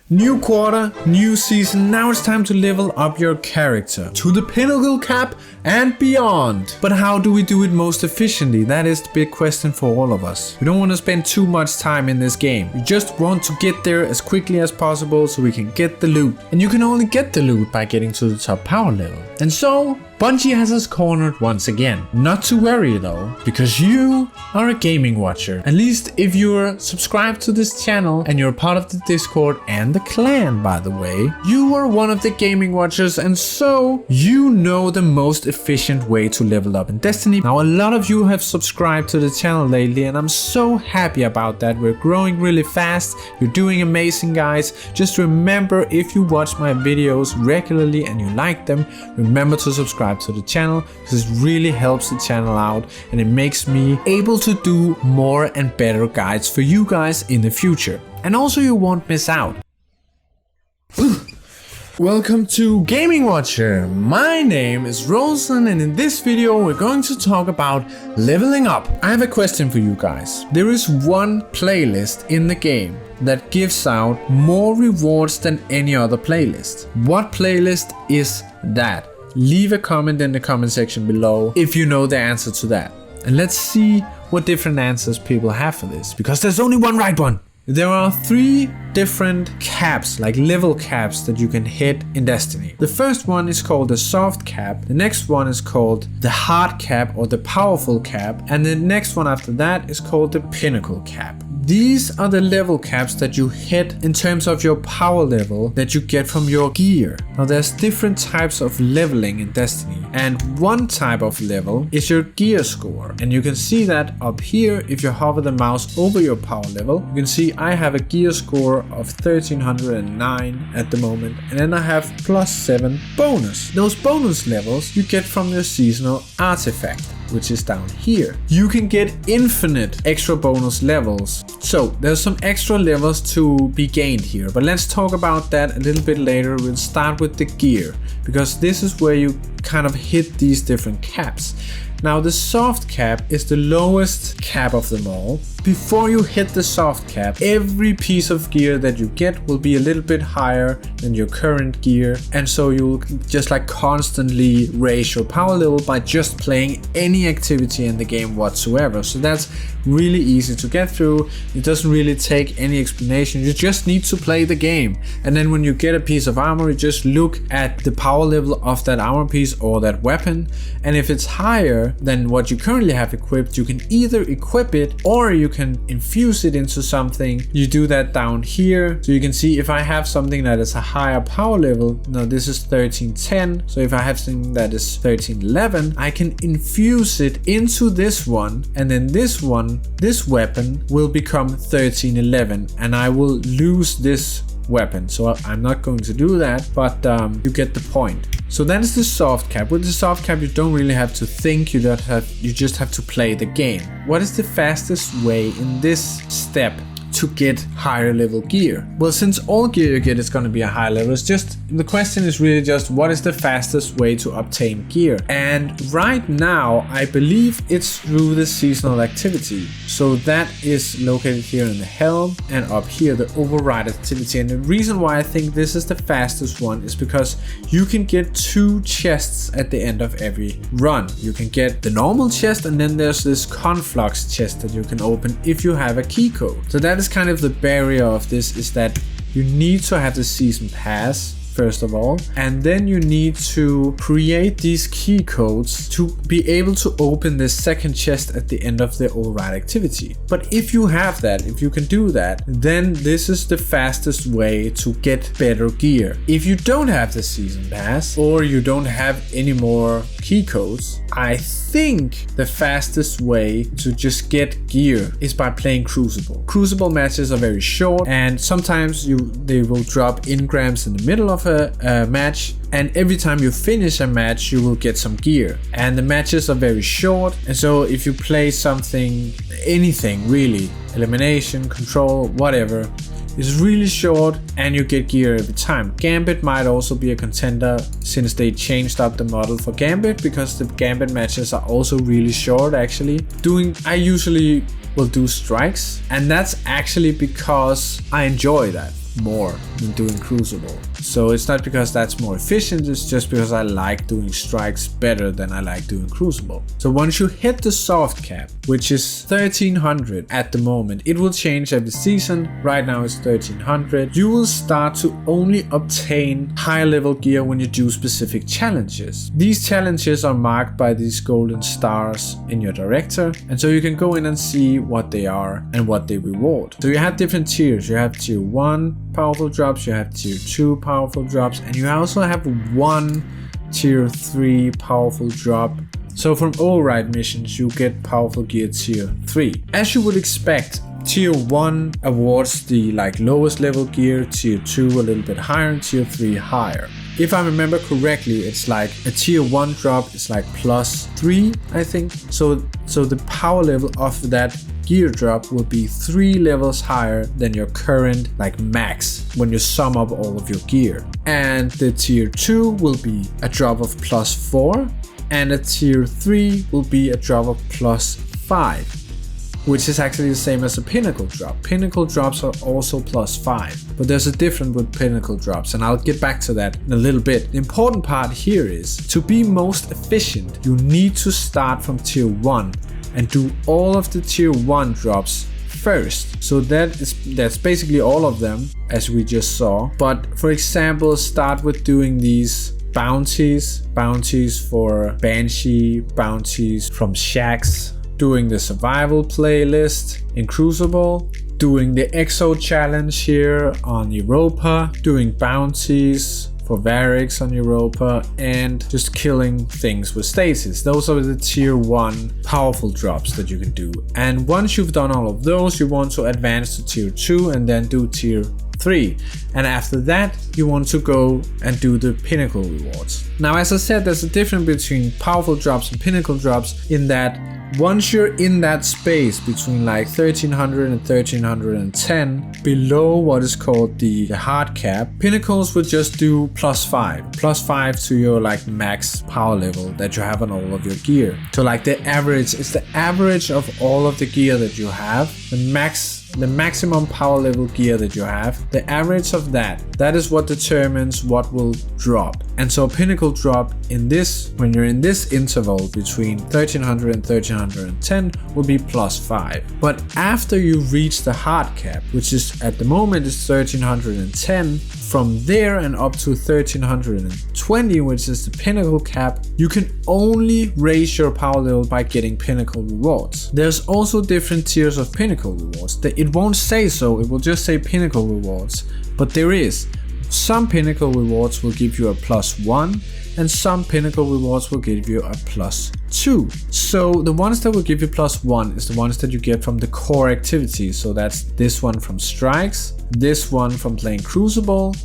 New quarter, new season, now it's time to level up your character to the Pinnacle Cap and beyond. But how do we do it most efficiently? That is the big question for all of us. We don't want to spend too much time in this game. We just want to get there as quickly as possible so we can get the loot. And you can only get the loot by getting to the top power level. And so, Bungie has us cornered once again. Not to worry though, because you are a gaming watcher. At least if you're subscribed to this channel and you're part of the Discord and the clan, by the way, you are one of the gaming watchers, and so you know the most efficient way to level up in Destiny. Now, a lot of you have subscribed to the channel lately, and I'm so happy about that. We're growing really fast. You're doing amazing, guys. Just remember, if you watch my videos regularly and you like them, remember to subscribe to the channel, because it really helps the channel out and it makes me able to do more and better guides for you guys in the future. And also, you won't miss out. Welcome to Gaming Watcher. My name is Rosen, and in this video we're going to talk about leveling up. I have a question for you guys. There is one playlist in the game that gives out more rewards than any other playlist. What playlist is that? Leave a comment in the comment section below if you know the answer to that. And let's see what different answers people have for this, because there's only one right one. There are 3 different caps, like level caps, that you can hit in Destiny. The first one is called the soft cap, the next one is called the hard cap or the powerful cap, and the next one after that is called the pinnacle cap. These are the level caps that you hit in terms of your power level that you get from your gear. Now, there's different types of leveling in Destiny, and one type of level is your gear score. And you can see that up here if you hover the mouse over your power level. You can see I have a gear score of 1309 at the moment, and then I have +7 bonus. Those bonus levels you get from your seasonal artifact, which is down here. You can get infinite extra bonus levels. So there's some extra levels to be gained here, but let's talk about that a little bit later. We'll start with the gear, because this is where you kind of hit these different caps. Now, the soft cap is the lowest cap of them all. Before you hit the soft cap, every piece of gear that you get will be a little bit higher than your current gear, and so you'll just like constantly raise your power level by just playing any activity in the game whatsoever. So that's really easy to get through. It doesn't really take any explanation. You just need to play the game, and then when you get a piece of armor, you just look at the power level of that armor piece or that weapon, and if it's higher than what you currently have equipped, you can either equip it or you can infuse it into something. You do that down here. So you can see if I have something that is a higher power level, now this is 1310, so if I have something that is 1311, I can infuse it into this one, and then this one, this weapon will become 1311, and I will lose this weapon. So I'm not going to do that, but you get the point. So that is the soft cap. With the soft cap, you don't really have to think, you just have to play the game. What is the fastest way in this step to get higher level gear? Well, since all gear you get is going to be a high level, it's just, the question is really just what is the fastest way to obtain gear? And right now I believe it's through the seasonal activity. So that is located here in the helm, and up here the override activity. And the reason why I think this is the fastest one is because you can get 2 chests at the end of every run. You can get the normal chest, and then there's this conflux chest that you can open if you have a key code. So that is kind of the barrier of this, is that you need to have the season pass first of all, and then you need to create these key codes to be able to open the second chest at the end of the override activity. But if you have that, if you can do that, then this is the fastest way to get better gear. If you don't have the season pass, or you don't have any more key codes, I think the fastest way to just get gear is by playing Crucible. Crucible matches are very short, and sometimes they will drop engrams in the middle of a match, and every time you finish a match you will get some gear, and the matches are very short. And so if you play something, anything really, elimination, control, whatever, it's really short and you get gear every time. Gambit might also be a contender since they changed up the model for Gambit, because the Gambit matches are also really short actually. I usually will do strikes, and that's actually because I enjoy that. more than doing Crucible. So it's not because that's more efficient, it's just because I like doing strikes better than I like doing Crucible. So once you hit the soft cap, which is 1300 at the moment, it will change every season. Right now it's 1300. You will start to only obtain higher level gear when you do specific challenges. These challenges are marked by these golden stars in your director, and so you can go in and see what they are and what they reward. So you have different tiers. You have tier 1 powerful drops, you have tier 2 powerful drops, and you also have one tier 3 powerful drop. So from all right missions you get powerful gear tier 3. As you would expect, tier 1 awards the lowest level gear, tier 2 a little bit higher, and tier 3 higher. If I remember correctly, it's like a tier 1 drop is like +3, I think. So the power level of that gear drop will be 3 levels higher than your current max when you sum up all of your gear. And the tier 2 will be a drop of +4, and a tier 3 will be a drop of +5. Which is actually the same as a Pinnacle drop. Pinnacle drops are also +5, but there's a difference with Pinnacle drops, and I'll get back to that in a little bit. The important part here is, to be most efficient, you need to start from tier 1 and do all of the tier 1 drops first. So that's basically all of them, as we just saw. But for example, start with doing these bounties for Banshee, bounties from Shaxx, doing the survival playlist in Crucible, doing the Exo challenge here on Europa, doing bounties for Varix on Europa, and just killing things with stasis. Those are the tier 1 powerful drops that you can do. And once you've done all of those, you want to advance to tier 2 and then do tier 3. And after that, you want to go and do the Pinnacle rewards. Now, as I said, there's a difference between powerful drops and Pinnacle drops in that once you're in that space between 1300 and 1310, below what is called the hard cap, Pinnacles will just do +5 to your max power level that you have on all of your gear. So the average is the average of all of the gear that you have, the maximum power level gear that you have, the average of that is what determines what will drop. And so Pinnacle drop when you're in this interval between 1300 and 1310 will be +5. But after you reach the hard cap, which is at the moment is 1310, from there and up to 1320, which is the Pinnacle cap, you can only raise your power level by getting Pinnacle rewards. There's also different tiers of Pinnacle rewards. It won't say so, it will just say Pinnacle rewards. But there is. Some Pinnacle rewards will give you a +1, and some Pinnacle rewards will give you a +2. So the ones that will give you +1 is the ones that you get from the core activities. So that's this one from strikes, this one from playing Crucible,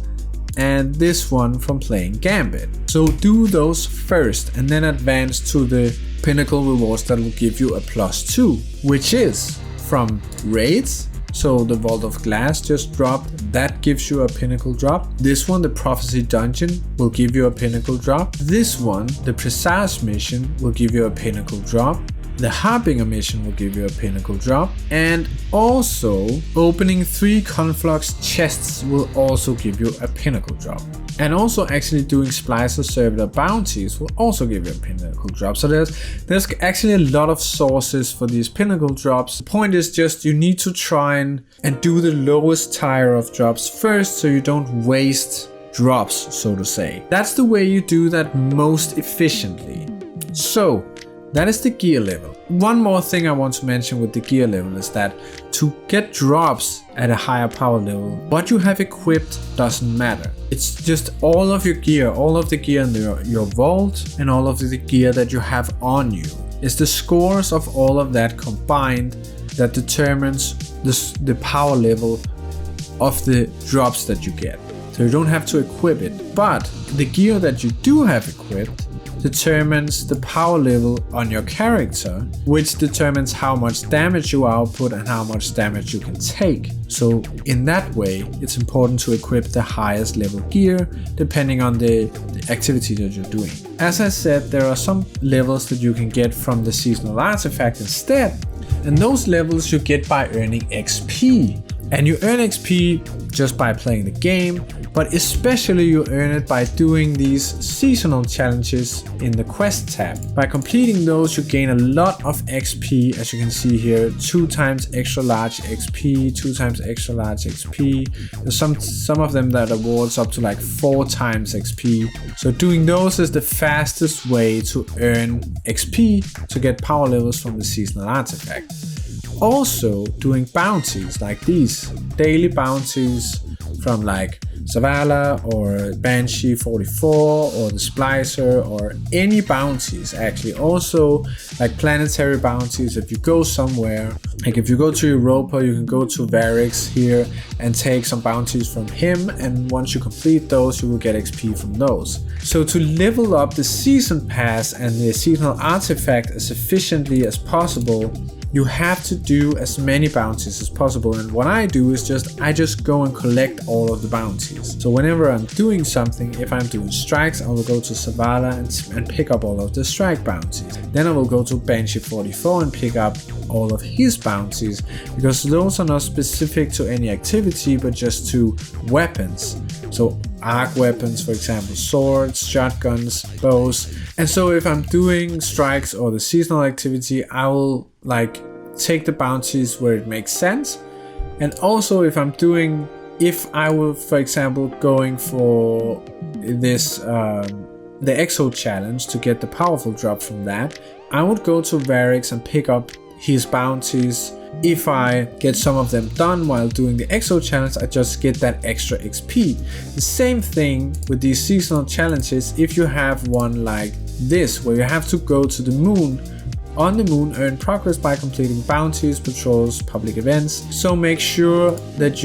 and this one from playing Gambit. So do those first and then advance to the Pinnacle rewards that will give you a +2, which is from raids. So the Vault of Glass just dropped, that gives you a Pinnacle drop. This one, the Prophecy Dungeon, will give you a Pinnacle drop. This one, the Presage mission, will give you a Pinnacle drop. The Harbinger mission will give you a Pinnacle drop. And also, opening 3 Conflux chests will also give you a Pinnacle drop. And also actually doing Splicer Servitor bounties will also give you a Pinnacle drop. So there's actually a lot of sources for these Pinnacle drops. The point is just you need to try and do the lowest tier of drops first so you don't waste drops, so to say. That's the way you do that most efficiently. So that is the gear level. One more thing I want to mention with the gear level is that to get drops at a higher power level, what you have equipped doesn't matter. It's just all of your gear, all of the gear in your vault and all of the gear that you have on you. It's the scores of all of that combined that determines the power level of the drops that you get. So you don't have to equip it, but the gear that you do have equipped determines the power level on your character, which determines how much damage you output and how much damage you can take. So in that way, it's important to equip the highest level gear depending on the activity that you're doing. As I said, there are some levels that you can get from the seasonal artifact instead, and those levels you get by earning XP. And you earn XP just by playing the game, but especially you earn it by doing these seasonal challenges in the quest tab. By completing those, you gain a lot of XP, as you can see here, 2 times extra large XP, 2 times extra large XP. There's some of them that awards up to like 4 times XP. So doing those is the fastest way to earn XP to get power levels from the seasonal artifact. Also doing bounties like these, daily bounties from like Zavala or Banshee 44 or the Splicer, or any bounties actually. Also like planetary bounties. If you go somewhere, like if you go to Europa, you can go to Varix here and take some bounties from him, and once you complete those, you will get XP from those. So to level up the season pass and the seasonal artifact as efficiently as possible, you have to do as many bounties as possible. And what I do is I just go and collect all of the bounties. So whenever I'm doing something, if I'm doing strikes, I will go to Zavala and pick up all of the strike bounties. Then I will go to Banshee 44 and pick up all of his bounties, because those are not specific to any activity but just to weapons. So arc weapons, for example, swords, shotguns, bows. And so if I'm doing strikes or the seasonal activity, I will like take the bounties where it makes sense. And also if I will, for example, going for this the Exo challenge to get the powerful drop from that, I would go to Varix and pick up his bounties. If I get some of them done while doing the Exo challenge, I just get that extra XP. The same thing with these seasonal challenges. If you have one like this, where you have to go to the moon, on the moon earn progress by completing bounties, patrols, public events. So make sure that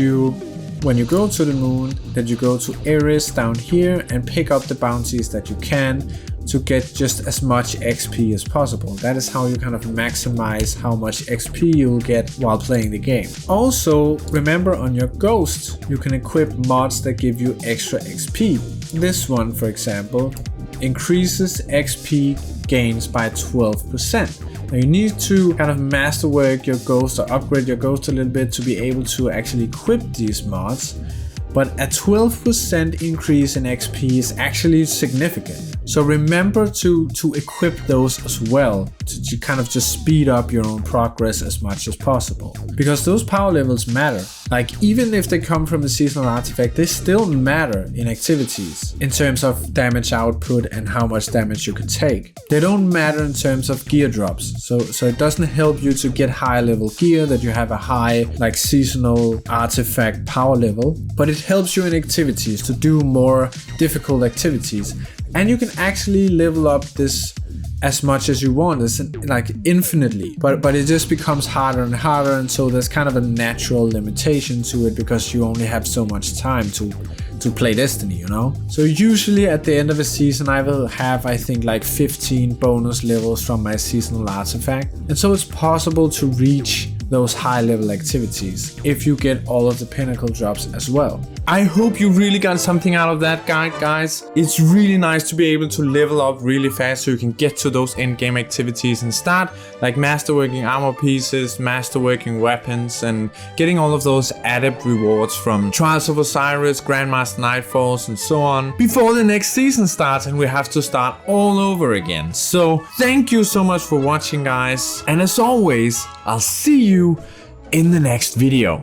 when you go to the moon, that you go to Eris down here and pick up the bounties that you can to get just as much XP as possible. That is how you kind of maximize how much XP you'll get while playing the game. Also, remember on your ghost, you can equip mods that give you extra XP. This one, for example, increases XP gains by 12%. Now you need to kind of masterwork your ghost or upgrade your ghost a little bit to be able to actually equip these mods. But a 12% increase in XP is actually significant. So remember to equip those as well, to kind of just speed up your own progress as much as possible. Because those power levels matter. Like even if they come from a seasonal artifact, they still matter in activities in terms of damage output and how much damage you can take. They don't matter in terms of gear drops. So it doesn't help you to get high level gear that you have a high like seasonal artifact power level, but it helps you in activities to do more difficult activities. And you can actually level up this as much as you want, it's like infinitely, but it just becomes harder and harder, and so there's kind of a natural limitation to it because you only have so much time to play Destiny, you know? So usually at the end of a season I will have, I think, like 15 bonus levels from my seasonal artifact, and so it's possible to reach those high level activities if you get all of the pinnacle drops as well. I hope you really got something out of that guide, guys. It's really nice to be able to level up really fast so you can get to those end game activities and start like masterworking armor pieces, masterworking weapons, and getting all of those adept rewards from Trials of Osiris, Grandmaster Nightfalls, and so on before the next season starts and we have to start all over again. So thank you so much for watching, guys, and as always, I'll see you in the next video.